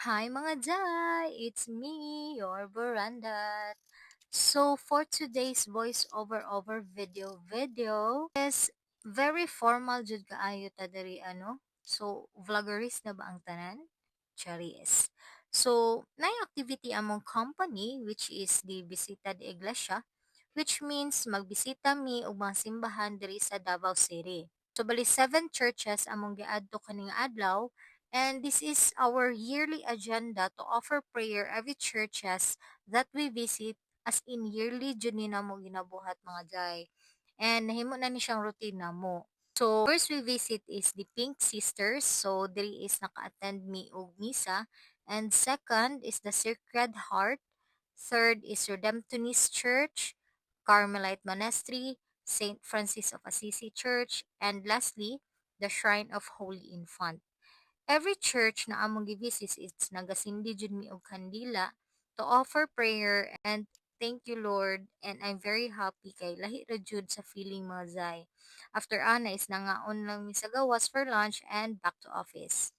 Hi mga Jai! It's me, your Verandat. So for today's voice over video is very formal jud kaayo ta diri ano. So vloggeries na ba ang tanan? Charis. So nay activity among company which is the Bisita de Iglesia, which means magbisita mi og mga simbahan diri sa Davao City. So bali 7 churches among giadto kaning adlaw. And this is our yearly agenda to offer prayer every churches that we visit, as in yearly jud ni namo ginabuhat mga jay. And nahimo na ni siyang routine namo. So first we visit is the Pink Sisters. So diri is naka-attend mi og misa. And second is the Sacred Heart. Third is Redemptionist Church, Carmelite Monastery, St. Francis of Assisi Church, and lastly, the Shrine of Holy Infant. Every church na among givisis is nagasindi jud mi og kandila to offer prayer and thank you Lord, and I'm very happy kay lahi ra jud sa feeling mga zay. After ana is nangaon lang mi sa gawas for lunch and back to office.